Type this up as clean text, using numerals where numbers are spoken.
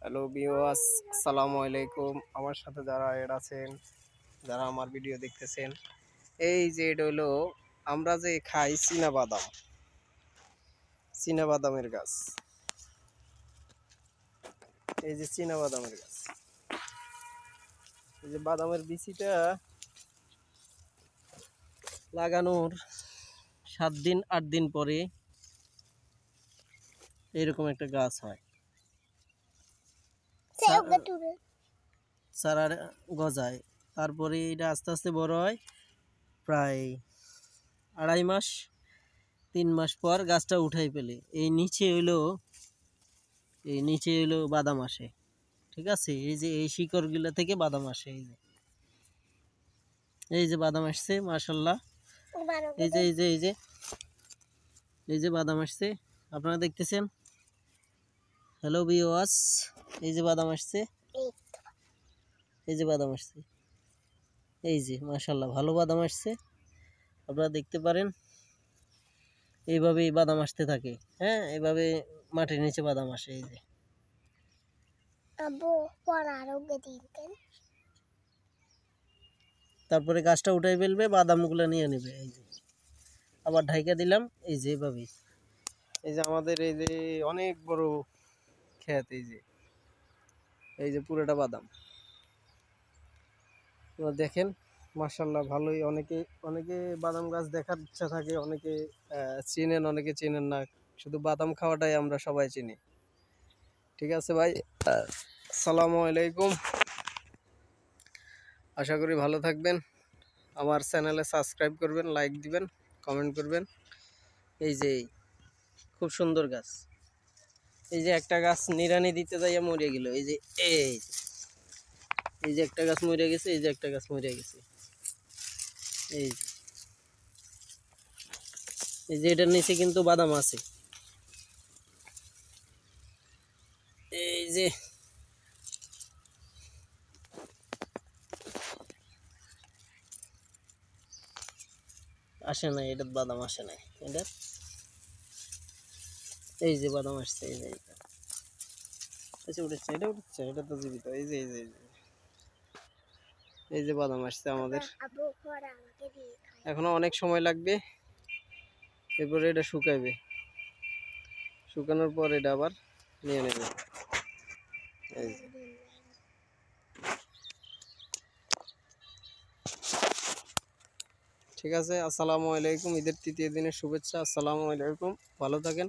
Hello viewers, আসসালামু আলাইকুম। আমার সাথে যারা আছেন, যারা আমার ভিডিও দেখতেছেন, এই যে এটা হলো আমরা যে খাই চীনা বাদামের গাছ। এই যে চীনা বাদামের গাছ, এই যে বাদামের বিচিটা লাগানোর 7 দিন 8 দিন পরে এরকম একটা গাছ হয়, চারা গজায়। তারপরে এটা আস্তে আস্তে বড় হয়, প্রায় 2.5 মাস 3 মাস পর গাছটা উঠাই পেলে এই নিচে হইলো বাদাম আসে। ঠিক আছে, এই যে এই শিকড়গুলো থেকে বাদাম আসে। এই যে বাদাম আসছে, মাশাআল্লাহ। এই যে বাদাম আসছে, আপনারা দেখতেছেন। হ্যালো ভিউয়ার্স, এই যে বাদাম আসছে, এই যে বাদাম আসছে, এই যে মাশাআল্লাহ ভালো বাদাম আসছে। আপনারা দেখতে পারেন, এইভাবেই বাদাম আসতে থাকে। হ্যাঁ, এইভাবে মাটির নিচে বাদাম আসে। এই যে তারপরে গাছটা উঠাই ফেলবে, বাদামগুলো নিয়ে নেবে। এই যে আবার ঢাইকা দিলাম। এই যে এইভাবেই, এই যে আমাদের এই যে অনেক বড় ক্ষেত। এই যে পুরোটা বাদাম। আপনারা দেখেন, মাশাআল্লাহ ভালোই। অনেকে বাদাম গাছ দেখার ইচ্ছা থাকে, অনেকে চিনেন, অনেকে চিনেন না। শুধু বাদাম খাওয়াটাই আমরা সবাই চিনি। ঠিক আছে ভাই, আসসালামু আলাইকুম। আশা করি ভালো থাকবেন। আমার চ্যানেলে সাবস্ক্রাইব করবেন, লাইক দিবেন, কমেন্ট করবেন। এই যে খুব সুন্দর গাছ। এই যে একটা গাছ নিড়ানি দিতে যাইয়া মরে গেল। এই যে একটা গাছ মরে গেছে, এই যে একটা গাছ মরে গেছে। এই যে এটার নিচে কিন্তু বাদাম আছে। এই যে আসে নাই, এটার বাদাম আসে নাই। এটা এই যে বাদাম আসছে। এই যে এটা উঠেছে, এটা তো জীবিত। এই যে বাদাম আসছে আমাদের। এখনো অনেক সময় লাগবে। এরপরে এটা শুকাইবে, শুকানোর পর এটা আবার নিয়ে নেবে। এই যে ঠিক আছে, আসসালামু আলাইকুম। ঈদের 3য় দিনের শুভেচ্ছা। আসসালামু আলাইকুম, ভালো থাকেন।